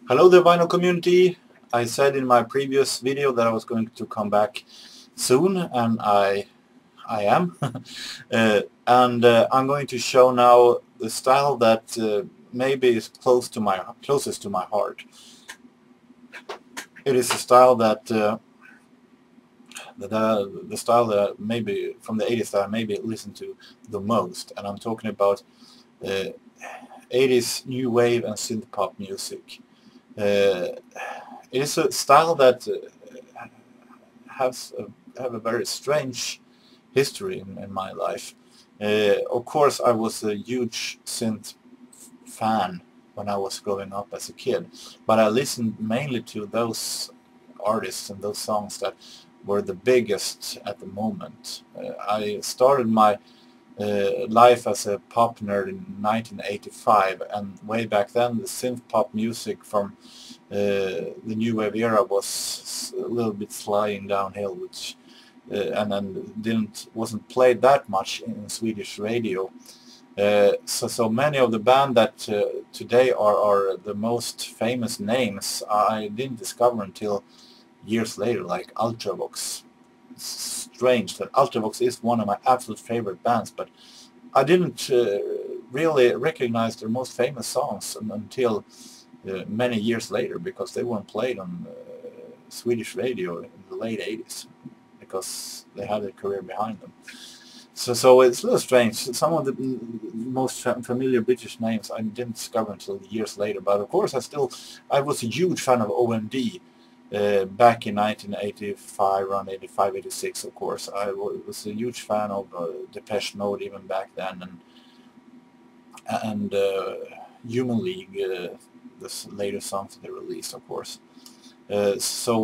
Hello the vinyl community. I said in my previous video that I was going to come back soon, and I am. I'm going to show now the style that maybe is closest to my heart. It is a style that the style that maybe from the 80s that I maybe listen to the most, and I'm talking about 80s new wave and synth pop music. It is a style that have a very strange history in my life. Of course, I was a huge synth fan when I was growing up as a kid, but I listened mainly to those artists and those songs that were the biggest at the moment. I started my life as a pop nerd in 1985, and way back then the synth pop music from the new wave era was a little bit sliding downhill, which and then wasn't played that much in Swedish radio. So many of the band that today are the most famous names I didn't discover until years later, like Ultravox. It's strange that Ultravox is one of my absolute favorite bands, but I didn't really recognize their most famous songs until many years later, because they weren't played on Swedish radio in the late 80s, because they had a career behind them. So it's a little strange. Some of the most familiar British names I didn't discover until years later, but of course I was a huge fan of OMD back in 1985, around 85, 86, of course. I was a huge fan of Depeche Mode even back then, and Human League, the later songs they released, of course. It's a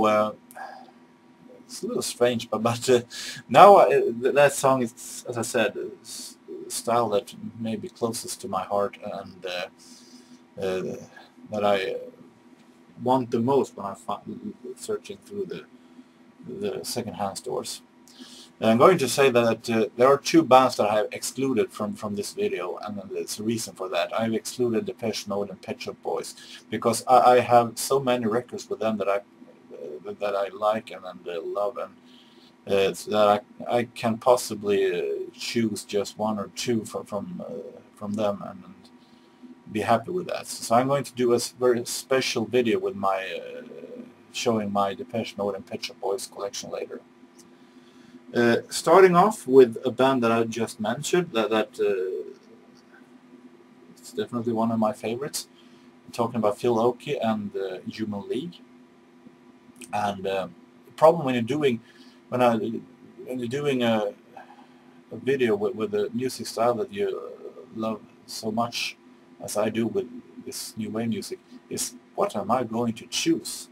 little strange, but now that song is, as I said, a style that may be closest to my heart, and that I want the most when I'm searching through the second-hand stores. And I'm going to say that there are two bands that I have excluded from this video, and there's a reason for that. I've excluded Depeche Mode and Pet Shop Boys because I have so many records with them that I like and love, and that I can possibly choose just one or two from them and be happy with that. So I'm going to do a very special video with my showing my Depeche Mode and Pet Shop Boys collection later. Starting off with a band that I just mentioned, that it's definitely one of my favorites. I'm talking about Phil Oakey and Human League. And the problem when you're doing a video with a music style that you love so much as I do with this new wave music, is what am I going to choose?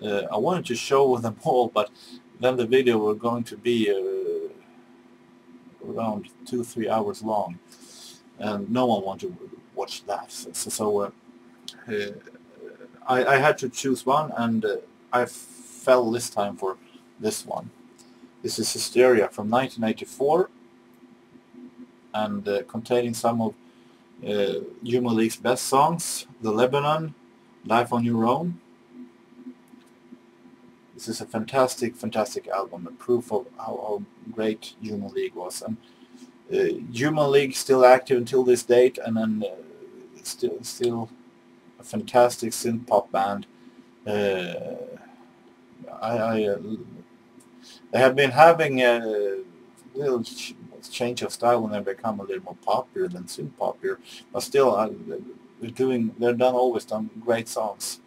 I wanted to show them all, but then the video were going to be around 2-3 hours long, and no one wanted to watch that. So I had to choose one, and I fell this time for this one. This is Hysteria from 1984, and containing some of Human League's best songs: The Lebanon, Life on Your Own. This is a fantastic album, a proof of how great Human League was. And Human League still active until this date, and then still a fantastic synth pop band. They have been having a little change of style when they become a little more popular than synth popular, but still they've always done great songs.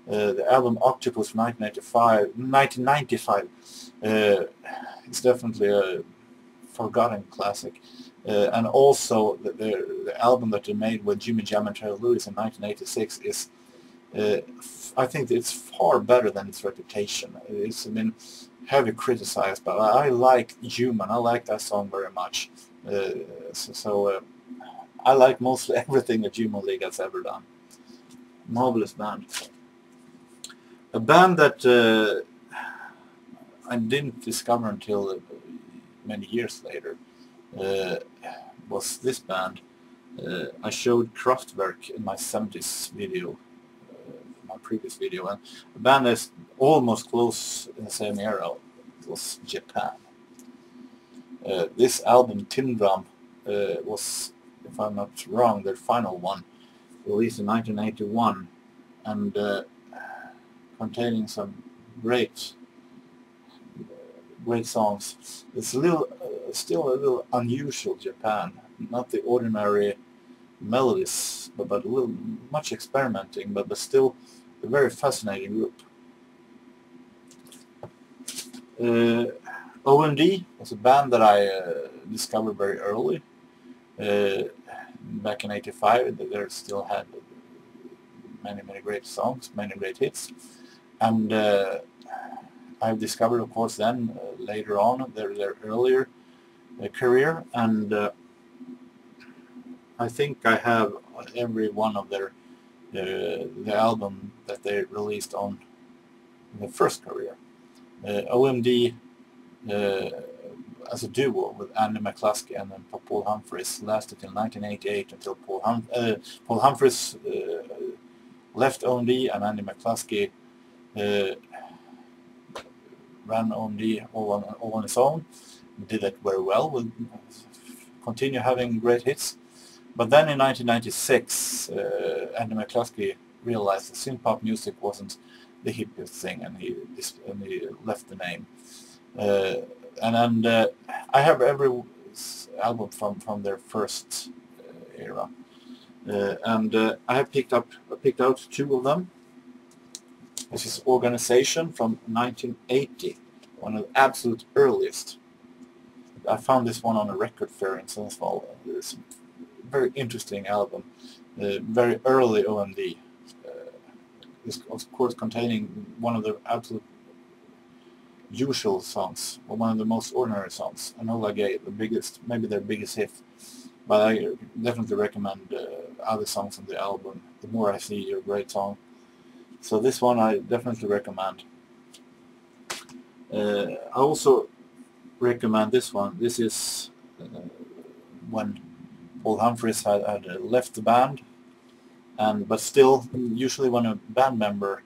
The album Octopus from 1995 is definitely a forgotten classic, and also the album that they made with Jimmy Jam and Terry Lewis in 1986 is I think it's far better than its reputation. It's been heavily criticized, but I like Human. I like that song very much. I like mostly everything that Human League has ever done. Marvelous band. A band that I didn't discover until many years later was this band. I showed Kraftwerk in my 70s video, my previous video, and a band that's almost close in the same era was Japan. This album, Tin Drum, was, if I'm not wrong, their final one, released in 1981, and containing some great songs. It's a little, still a little unusual Japan, not the ordinary melodies, but a little much experimenting, but still a very fascinating group. OMD was a band that I discovered very early, back in '85. They still had many great songs, many great hits, and I've discovered, of course, then later on their earlier career, and I think I have every one of their the album that they released on their first career. OMD as a duo with Andy McCluskey and then Paul Humphreys lasted till 1988 until Paul Humphreys left OMD, and Andy McCluskey ran OMD all on his own. Did it very well, will continue having great hits. But then in 1996, Andy McCluskey realized that synth-pop music wasn't the hippiest thing, and he left the name. And I have every album from their first era, and I have picked out two of them. This is Organization from 1980, one of the absolute earliest. I found this one on a record fair in Sundsvall. It's a very interesting album, very early OMD. It's of course containing one of the absolute usual songs, or one of the most ordinary songs, Enola Gay, maybe their biggest hit. But I definitely recommend other songs on the album. The More I See You, a great song. So this one I definitely recommend. I also recommend this one. This is when Paul Humphreys had left the band, but still, usually when a band member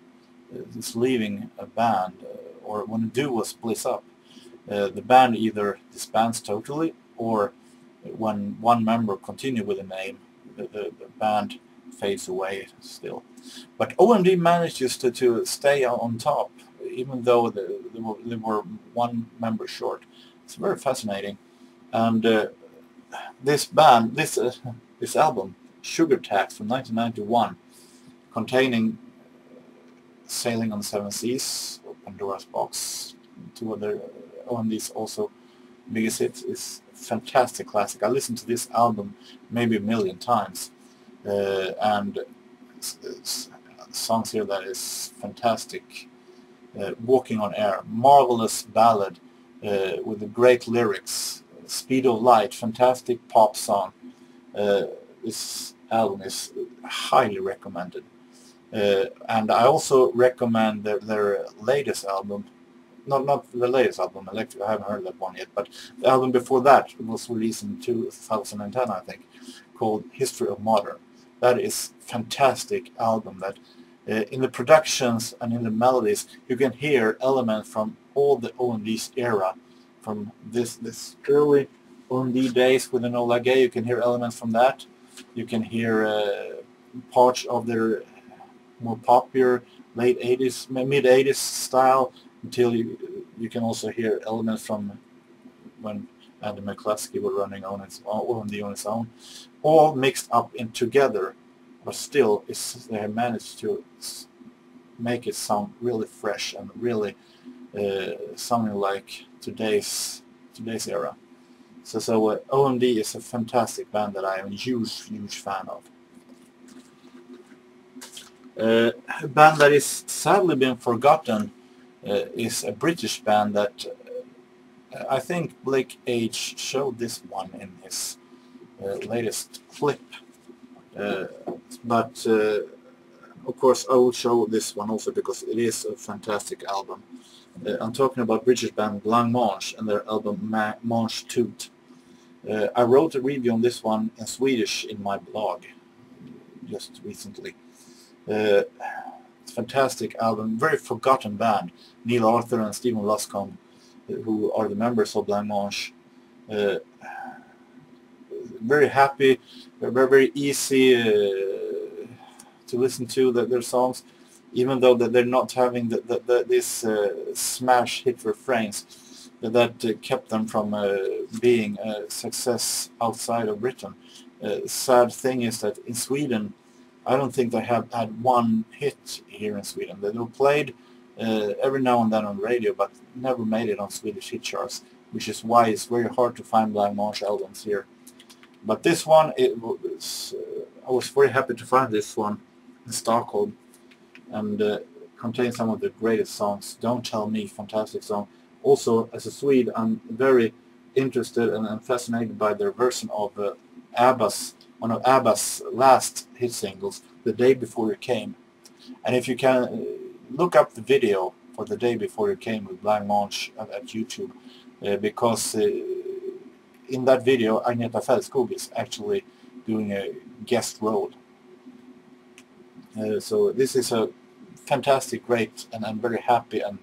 is leaving a band, or when a duo splits up, the band either disbands totally, or when one member continues with the name, the band fades away still. But OMD manages to stay on top, even though they were one member short. It's very fascinating. And this album, Sugar Tax from 1991, containing Sailing on the Seven Seas, or Pandora's Box, two other OMD's also biggest hits, is fantastic classic. I listened to this album maybe a million times, and songs here that is fantastic. Walking on Air, marvelous ballad with the great lyrics. Speed of Light, fantastic pop song. This album is highly recommended. And I also recommend their latest album. Not the latest album, Electric, I haven't heard that one yet, but the album before that was released in 2010, I think, called History of Modern. That is fantastic album that in the productions and in the melodies you can hear elements from all the OMD's era, from this early OMD days with Enola Gay. You can hear elements from that. You can hear parts of their more popular late 80s, mid 80s style, until you can also hear elements from when Andy McCluskey was running on OMD on its own, all mixed up in together, but still they have managed to make it sound really fresh and really sounding like today's era. So OMD is a fantastic band that I am a huge fan of. A band that is sadly been forgotten is a British band that I think Blake H showed this one in his latest clip, but of course I will show this one also because it is a fantastic album. I'm talking about British band Blancmange and their album Mange Toot. I wrote a review on this one in Swedish in my blog just recently. fantastic album, very forgotten band. Neil Arthur and Stephen Luscombe, who are the members of Blancmange. Very happy, very easy to listen to their songs, even though that they're not having this smash hit refrains that kept them from being a success outside of Britain. Sad thing is that in Sweden, I don't think they have had one hit here in Sweden. They were played every now and then on radio, but never made it on Swedish hit charts, which is why it's very hard to find Blancmange albums here. But this one, I was very happy to find this one in Stockholm, and contains some of the greatest songs. Don't Tell Me, fantastic song. Also, as a Swede, I'm very interested and fascinated by their version of one of ABBA's last hit singles, The Day Before You Came. And if you can look up the video for The Day Before You Came with Blancmange at YouTube, because in that video Agneta Fältskog is actually doing a guest role. So this is a fantastic, great, and I'm very happy and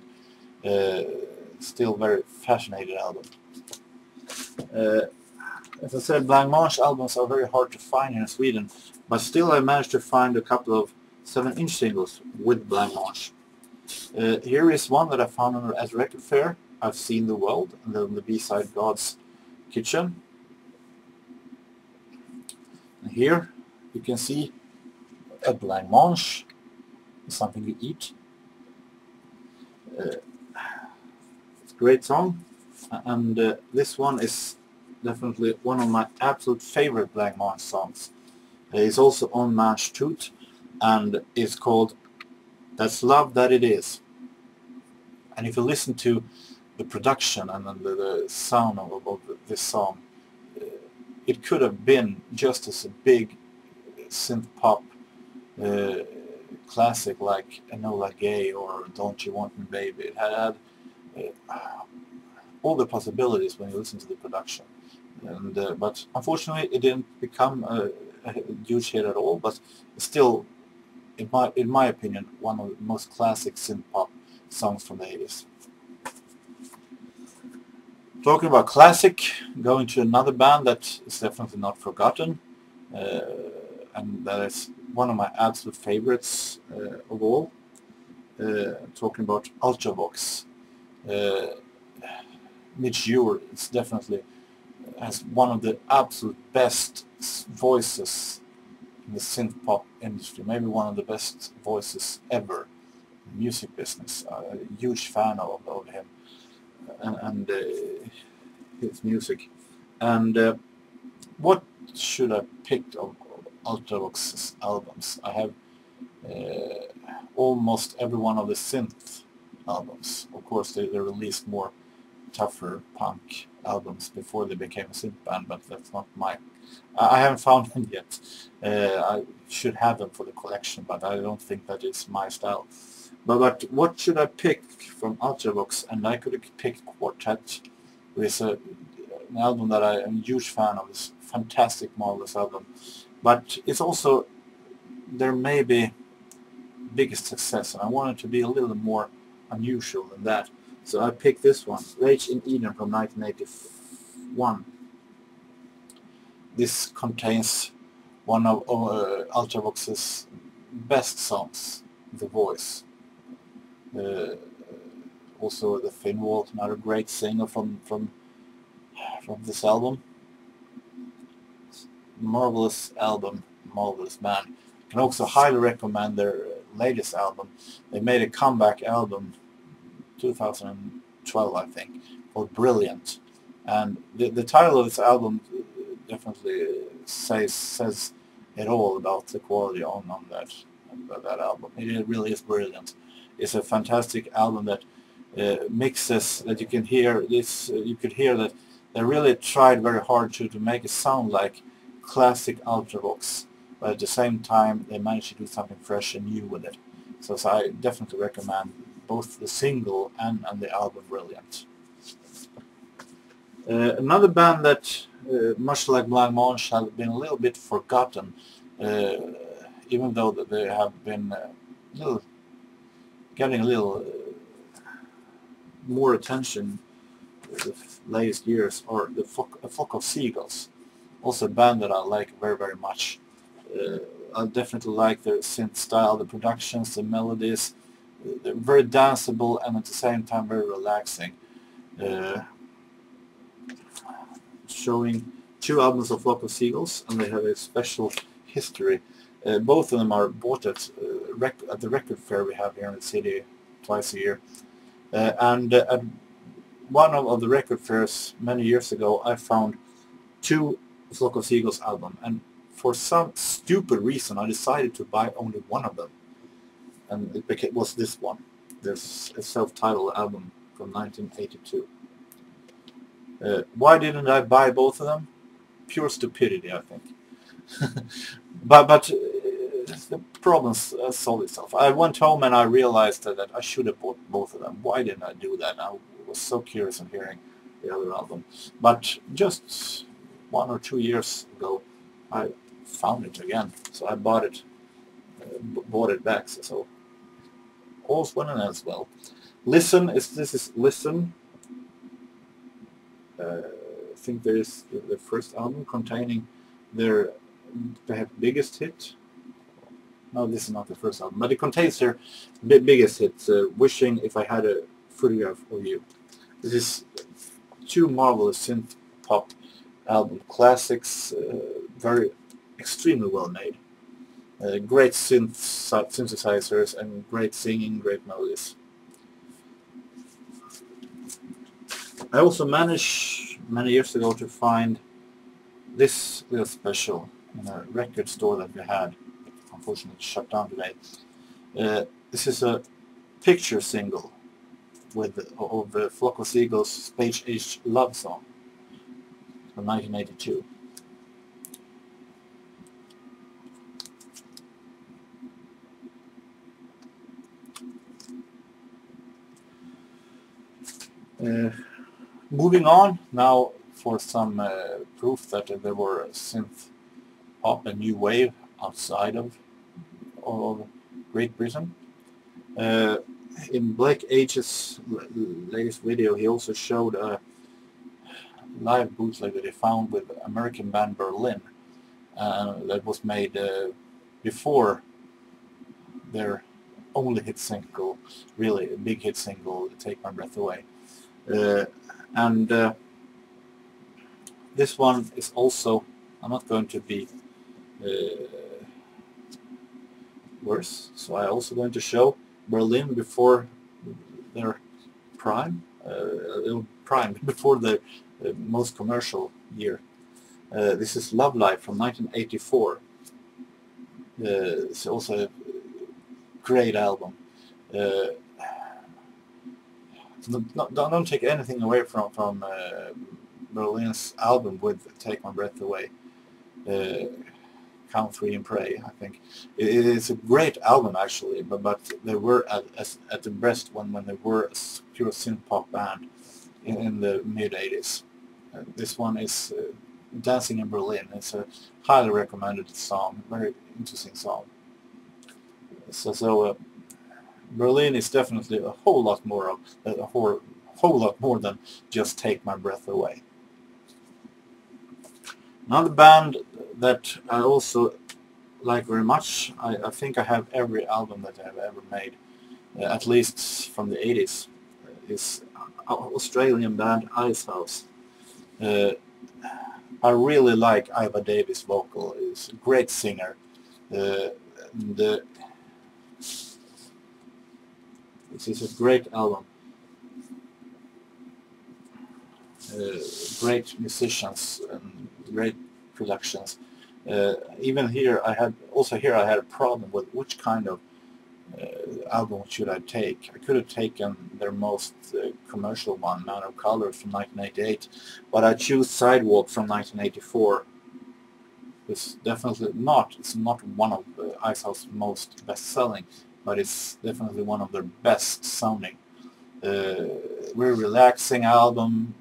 still very fascinated album. As I said, Blancmange albums are very hard to find in Sweden, but still I managed to find a couple of 7-inch singles with Blancmange. Here is one that I found at Record Fair, I've Seen the World, and then the B-side God's Kitchen. And here you can see a Blancmange, something you eat. It's a great song, and this one is definitely one of my absolute favorite Blancmange songs. It's also on Manche Tout, and it's called That's Love That It Is. And if you listen to the production and the sound of this song, it could have been just as a big synth pop classic like Enola Gay or Don't You Want Me Baby. It had all the possibilities when you listen to the production. And but unfortunately it didn't become a huge hit at all, but still, in my opinion, one of the most classic synth pop songs from the 80s. Talking about classic, going to another band that is definitely not forgotten, and that is one of my absolute favorites of all. Talking about Ultravox. Mitch Ure is definitely has one of the absolute best voices in the synth pop industry, maybe one of the best voices ever in the music business. A huge fan of him and his music. And what should I pick of Ultravox's albums? I have almost every one of the synth albums. Of course, they released more tougher punk albums before they became a synth band, but that's not my... I haven't found them yet. I should have them for the collection, but I don't think that is my style. But what should I pick from Ultravox? And I could have picked Quartet, which is an album that I am a huge fan of. It's a fantastic, marvelous album. But it's also their maybe biggest success, and I want it to be a little more unusual than that. So I picked this one, Rage in Eden from 1981. This contains one of Ultravox's best songs, The Voice. Also the Thin Wall, another great singer from this album. Marvelous album, marvelous band. I can also highly recommend their latest album. They made a comeback album 2012, I think, called Brilliant. And the title of this album definitely says it all about the quality on that album. It really is brilliant. It's a fantastic album that mixes, that you can hear this. You could hear that they really tried very hard to make it sound like classic Ultravox, but at the same time they managed to do something fresh and new with it. So I definitely recommend both the single and the album Brilliant. Another band that, much like Blancmange, has been a little bit forgotten, even though they have been a little getting a little more attention the latest years are the Flock of Seagulls, also a band that I like very, very much. I definitely like their synth style, the productions, the melodies. They're very danceable and at the same time very relaxing. Showing 2 albums of Flock of Seagulls, and they have a special history. Both of them are bought at the record fair we have here in the city twice a year. And at one of the record fairs many years ago, I found 2 Flock of Seagulls album, and for some stupid reason I decided to buy only one of them, and it was this one. There's a self-titled album from 1982. Why didn't I buy both of them? Pure stupidity, I think. but the problem solved itself. I went home and I realized that I should have bought both of them. Why didn't I do that? I was so curious in hearing the other album. But just 1 or 2 years ago, I found it again, so I bought it back. So all's well and all's well. This is Listen. I think there is the first album containing their perhaps biggest hit. No, this is not the first album, but it contains their biggest hit, Wishing If I Had a Photograph of You. This is 2 marvelous synth pop album classics, very extremely well made. Great synthesizers and great singing, great melodies. I also managed many years ago to find this little special in a record store that we had. Unfortunately shut down today. This is a picture single of Flock of Seagulls' Space Age Love Song from 1982. Moving on now for some proof that there were synth pop and new wave outside of Great Britain. In Black Age's latest video, he also showed a live bootleg that he found with American band Berlin that was made before their only hit single, really a big hit single, Take My Breath Away. This one is also, I'm not going to be worse, so I'm also going to show Berlin before their prime, before the most commercial year. This is Love Life from 1984. It's also a great album. Don't take anything away from Berlin's album with Take My Breath Away. Count 3 and Pray, I think. It's a great album actually, but they were at the best when they were a pure synth pop band in the mid-80s. This one is Dancing in Berlin. It's a highly recommended song, very interesting song. So Berlin is definitely a whole lot more than just Take My Breath Away. Another band that I also like very much, I think I have every album that I have ever made, at least from the 80s, is Australian band Icehouse. I really like Iva Davis' vocal. He's a great singer. This is a great album. Great musicians and great productions. Even here, I had a problem with which kind of album should I take. I could have taken their most commercial one, Man of Color from 1988, but I choose Sidewalk from 1984. It's definitely not. It's not one of Icehouse's most best-selling, but it's definitely one of their best sounding. Very relaxing album,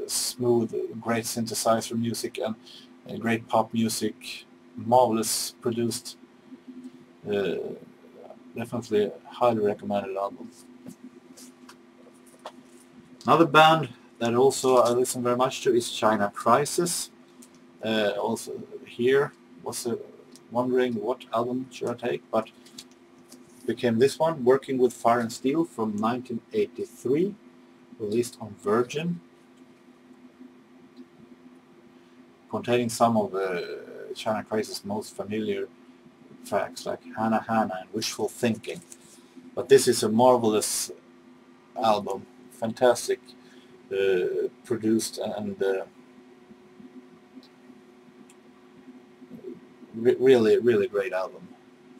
smooth, great synthesizer music and great pop music, marvelous produced. definitely a highly recommended album. Another band that also I listen very much to is China Crisis. Also here was wondering what album should I take, but became this one, Working with Fire and Steel from 1983, released on Virgin, containing some of China Crisis' most familiar tracks like Hana Hana and Wishful Thinking. But this is a marvelous album, fantastic, produced and really great album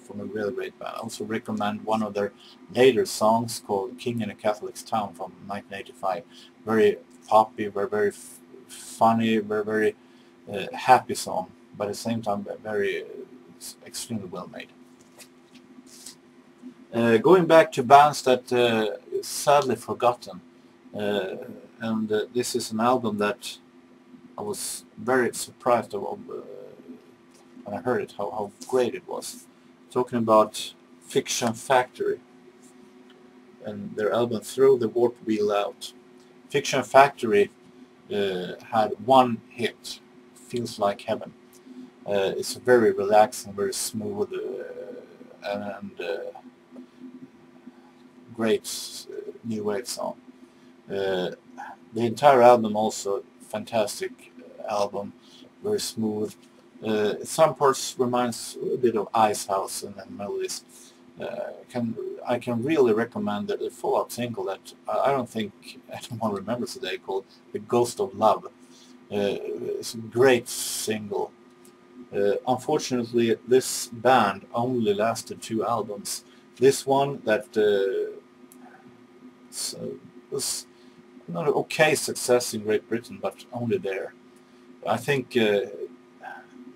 from a really great band. I also recommend one of their later songs called King in a Catholic's Town from 1985. Very poppy, very funny, very happy song, but at the same time very extremely well made. Going back to bands that sadly forgotten, and this is an album that I was very surprised of when I heard it, how great it was. Talking about Fiction Factory and their album Throw the Warp Wheel Out. Fiction Factory had one hit, Feels Like Heaven. It's very relaxing, very smooth, and great new wave song. The entire album also fantastic album, very smooth. Some parts reminds a bit of Icehouse and melodies. I can really recommend the follow-up single that I don't think anyone remembers today, called The Ghost of Love. It's a great single. Unfortunately, this band only lasted 2 albums. This one that was not an okay success in Great Britain, but only there. I think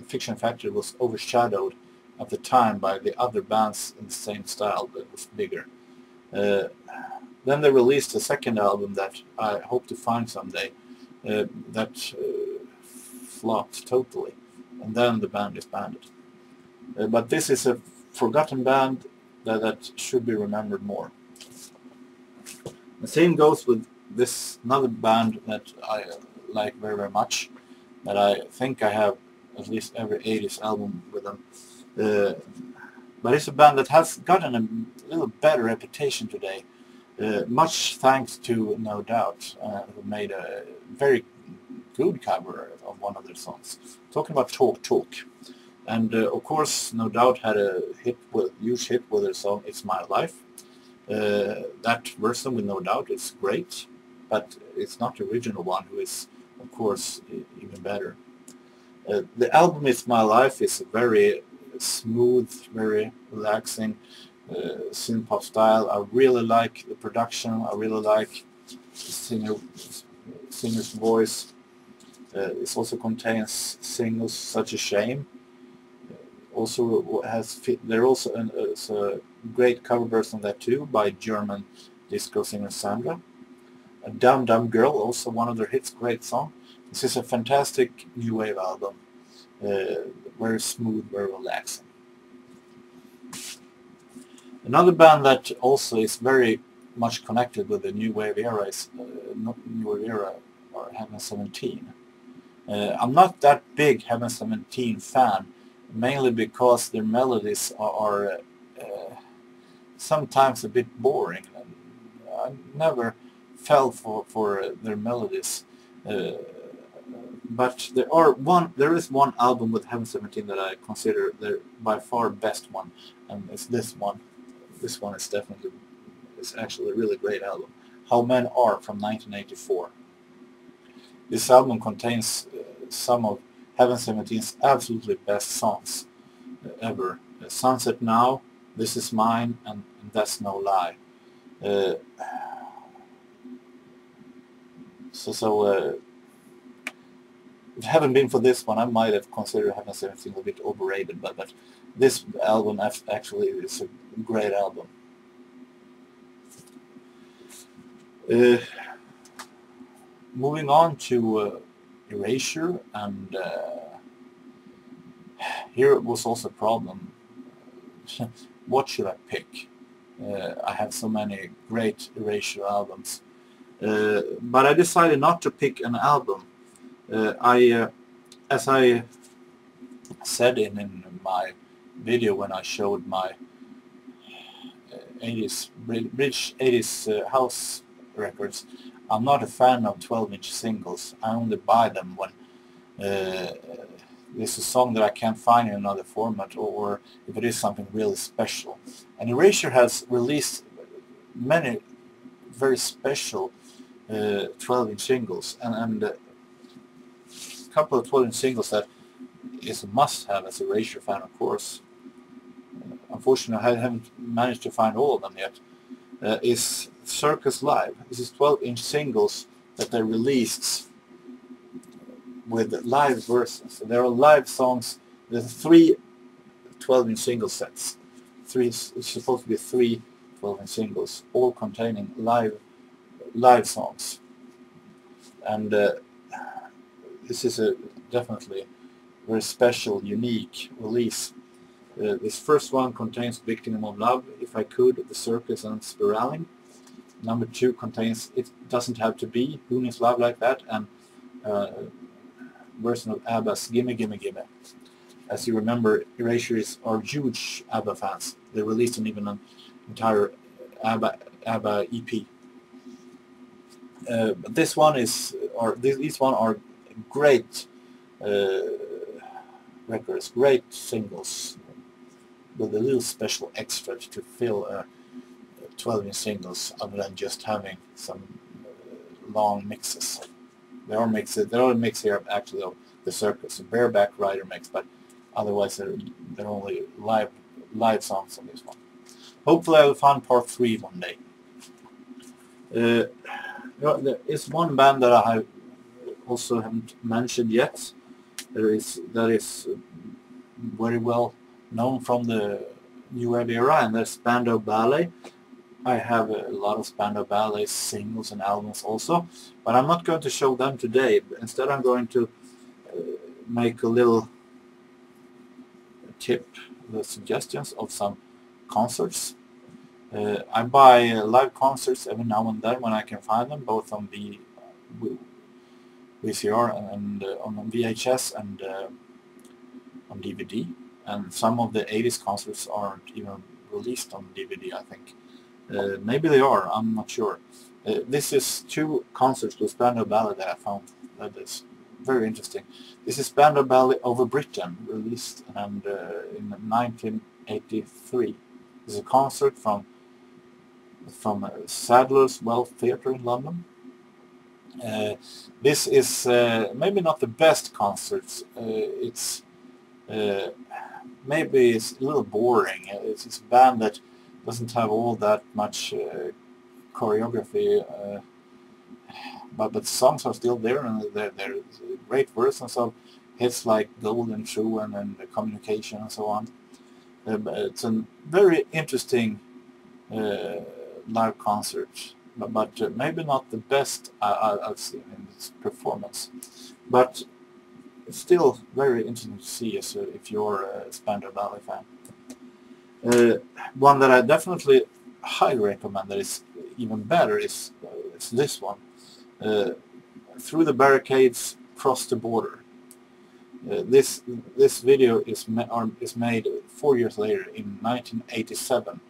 Fiction Factory was overshadowed at the time by the other bands in the same style that was bigger. Then they released a second album that I hope to find someday that flopped totally, and then the band disbanded. But this is a forgotten band that should be remembered more. The same goes with this another band that I like very much, that I think I have at least every 80s album with them. But it's a band that has gotten a little better reputation today, much thanks to No Doubt, who made a very good cover of one of their songs. Talking about Talk Talk. And of course, No Doubt had a huge hit with their song It's My Life. That version with No Doubt is great, but it's not the original one, who is, of course, even better. The album It's My Life is very smooth, very relaxing, synth-pop style. I really like the production. I really like the singer's voice. It also contains singles Such a Shame. Also there also is a great cover version of that too by German disco singer Sandra. A Dumb Dumb Girl, also one of their hits, great song. This is a fantastic new wave album, very smooth, very relaxing. Another band that also is very much connected with the new wave era is new wave era or Heaven 17. I'm not that big Heaven 17 fan, mainly because their melodies are sometimes a bit boring. I never fell for their melodies. But there is one album with Heaven 17 that I consider their by far best one, and it's this one. This one is actually a really great album. How Men Are from 1984. This album contains some of Heaven 17's absolutely best songs ever. Sunset Now, This Is Mine, and That's No Lie. If it hadn't been for this one, I might have considered Heaven 17 a bit overrated, but this album actually is a great album. Moving on to Erasure, and here it was also a problem. what should I pick? I have so many great Erasure albums. But I decided not to pick an album. As I said in my video when I showed my 80s British 80s house records, I'm not a fan of 12-inch singles. I only buy them when it's a song that I can't find in another format, or if it is something really special. And Erasure has released many very special 12-inch singles, and a couple of 12-inch singles that is a must-have as a Erasure fan, of course. Unfortunately, I haven't managed to find all of them yet. Is Circus Live. This is 12-inch singles that they released with live versions. There are live songs. There's 3 12-inch single sets. It's supposed to be 3 12-inch singles, all containing live songs. And this is a definitely very special, unique release. This first one contains Victim of Love, If I Could, The Circus, and Spiraling. Number 2 contains It Doesn't Have to Be, Who Needs Love Like That, and version of ABBA's Gimme Gimme Gimme. As you remember, Erasure are huge ABBA fans. They released even an entire ABBA EP. But this one is, or these one are great records, great singles, with a little special extra to fill 12-inch singles, other than just having some long mixes. There are mixes here actually of the Circus, a bareback rider mix, but otherwise they're only live songs on this one. Hopefully I will find part 3 one day. There is one band that I also haven't mentioned yet. That is very well known from the new wave era, and that's Spandau Ballet. I have a lot of Spandau Ballet singles and albums also, but I'm not going to show them today. Instead, I'm going to make a little tip, the suggestions of some concerts. I buy live concerts every now and then when I can find them, both on the VCR and on VHS and on DVD. And some of the 80s concerts aren't even released on DVD, I think. Maybe they are, I'm not sure. This is 2 concerts with Spandau Ballet that I found that is very interesting. This is Spandau Ballet Over Britain, released in 1983. This is a concert from Sadler's Wells Theatre in London. This is maybe not the best concerts. It's maybe it's a little boring. It's a band that doesn't have all that much choreography, but the songs are still there, and they're great versions of hits like Golden True and Communication and so on. It's a very interesting live concert, but maybe not the best I've seen in this performance. But it's still very interesting to see if you're a Spandau Ballet fan. One that I definitely highly recommend that is even better is this one. Through the Barricades, Cross the Border. This video is made 4 years later in 1987,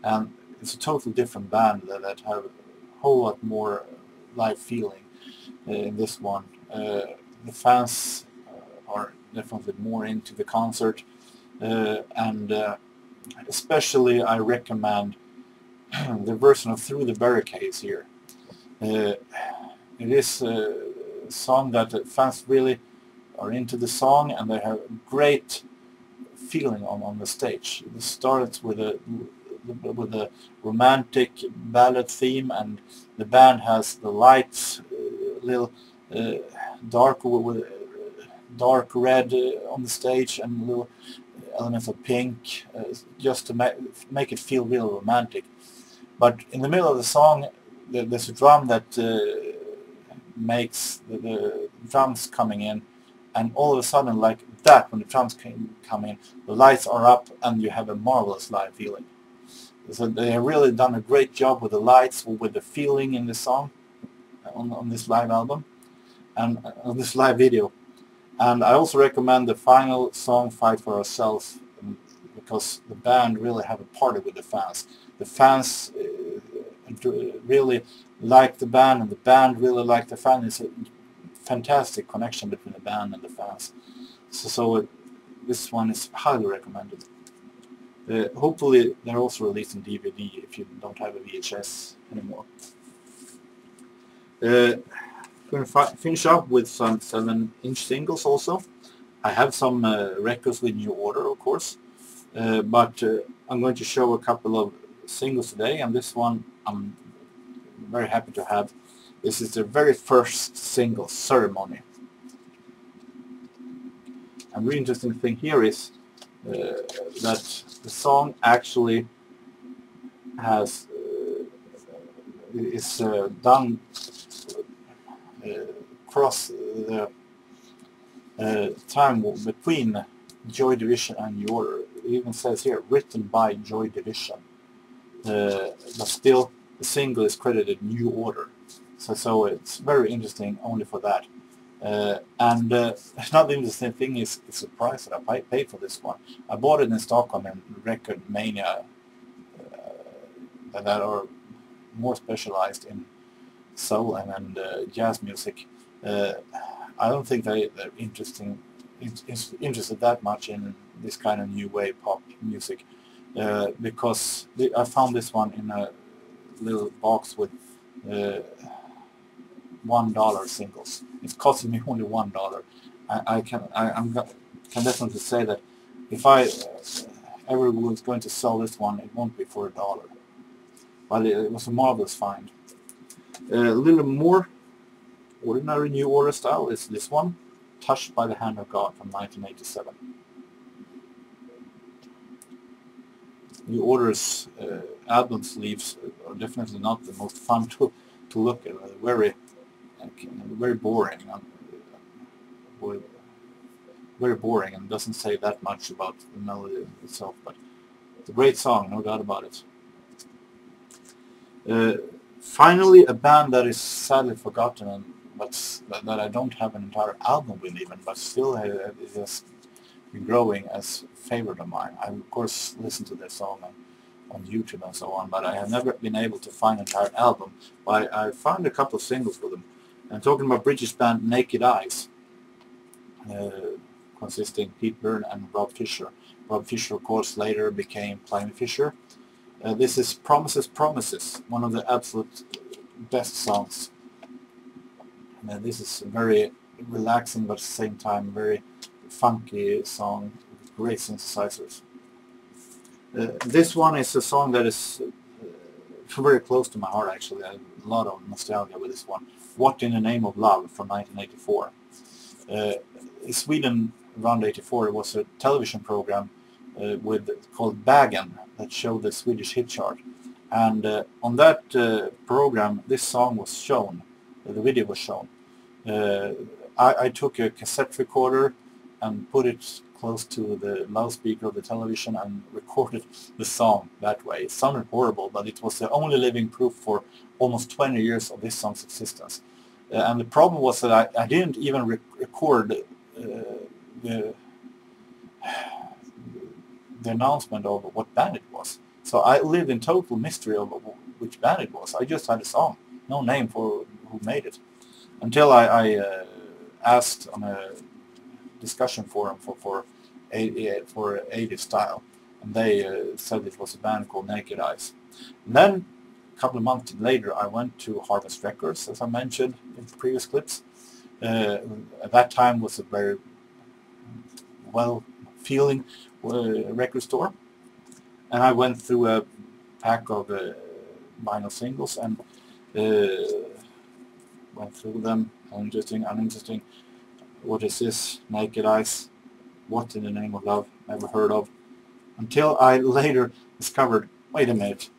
and it's a totally different band that have a whole lot more live feeling in this one. The fans are definitely more into the concert, and especially I recommend the version of Through the Barricades here. It is a song that the fans really are into the song, and they have great feeling on the stage. It starts with a romantic ballad theme, and the band has the lights little dark red on the stage, and little elements of pink, just to make it feel real romantic. But in the middle of the song, there's a drum that makes the drums coming in, and all of a sudden, like that, when the drums come in, the lights are up and you have a marvelous live feeling. So they have really done a great job with the lights, with the feeling in the song on this live album and on this live video. And I also recommend the final song, Fight for Ourselves, because the band really have a party with the fans. The fans really like the band, and the band really like the fans. It's a fantastic connection between the band and the fans. So this one is highly recommended. Hopefully they're also released in DVD if you don't have a VHS anymore. I'm going to finish up with some 7-inch singles also. I have some records with New Order, of course, but I'm going to show a couple of singles today, and this one I'm very happy to have. This is their very first single, Ceremony. And the really interesting thing here is that the song actually has is done across the time between Joy Division and New Order. It even says here, written by Joy Division. But still, the single is credited New Order. So it's very interesting only for that. And another interesting thing is the price that I paid for this one. I bought it in Stockholm in Record Mania that are more specialized in soul and jazz music. I don't think they're interested that much in this kind of new wave pop music, because I found this one in a little box with $1 singles. It's costing me only $1. I can definitely say that if I ever was going to sell this one, it won't be for $1. But it was a marvelous find. A little more ordinary New Order style is this one, Touched by the Hand of God from 1987. New Order's album sleeves are definitely not the most fun to look at. Very boring. Very boring, and doesn't say that much about the melody itself, but it's a great song, no doubt about it. Finally, a band that is sadly forgotten, but that I don't have an entire album with even, but still has been growing as a favorite of mine. I of course listen to their song on YouTube and so on, but I have never been able to find an entire album. But I found a couple of singles for them. I'm talking about British band Naked Eyes, consisting Pete Byrne and Rob Fisher. Rob Fisher, of course, later became Climby Fisher. This is Promises, Promises, one of the absolute best songs. And this is a very relaxing, but at the same time very funky song with great synthesizers. This one is a song that is very close to my heart, actually. I have a lot of nostalgia with this one. What in the Name of Love from 1984. In Sweden, around 84, it was a television program called Baggen that showed the Swedish hit chart. And on that program, this song was shown, the video was shown. I took a cassette recorder and put it close to the loudspeaker of the television and recorded the song that way. It sounded horrible, but it was the only living proof for almost 20 years of this song's existence. And the problem was that I didn't even record the announcement of what band it was. So I lived in total mystery of which band it was. I just had a song, no name for who made it. Until I asked on a discussion forum for 80s style, and they said it was a band called Naked Eyes. And then a couple of months later I went to Harvest Records, as I mentioned in previous clips. At that time was a very well-feeling record store, and I went through a pack of vinyl singles and went through them. Interesting, uninteresting. What is this? Naked Eyes. What in the Name of Love? Never heard of. Until I later discovered, wait a minute,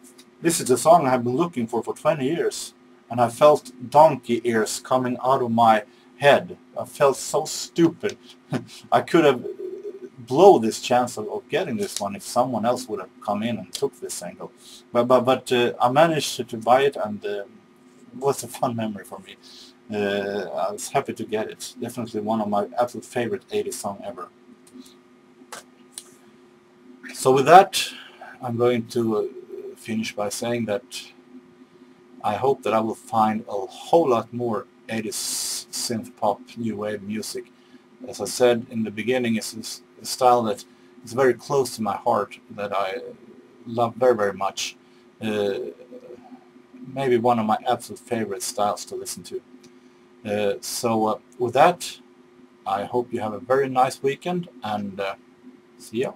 this is the song I've been looking for 20 years. And I felt donkey ears coming out of my head. I felt so stupid. I could have blow this chance of getting this one if someone else would have come in and took this single. But I managed to buy it, and it was a fun memory for me. I was happy to get it. Definitely one of my absolute favorite 80s song ever. So with that, I'm going to finish by saying that I hope that I will find a whole lot more 80s synth pop new wave music. As I said in the beginning, it's a style that is very close to my heart, that I love very, very much. Maybe one of my absolute favorite styles to listen to. So with that, I hope you have a very nice weekend, and see ya.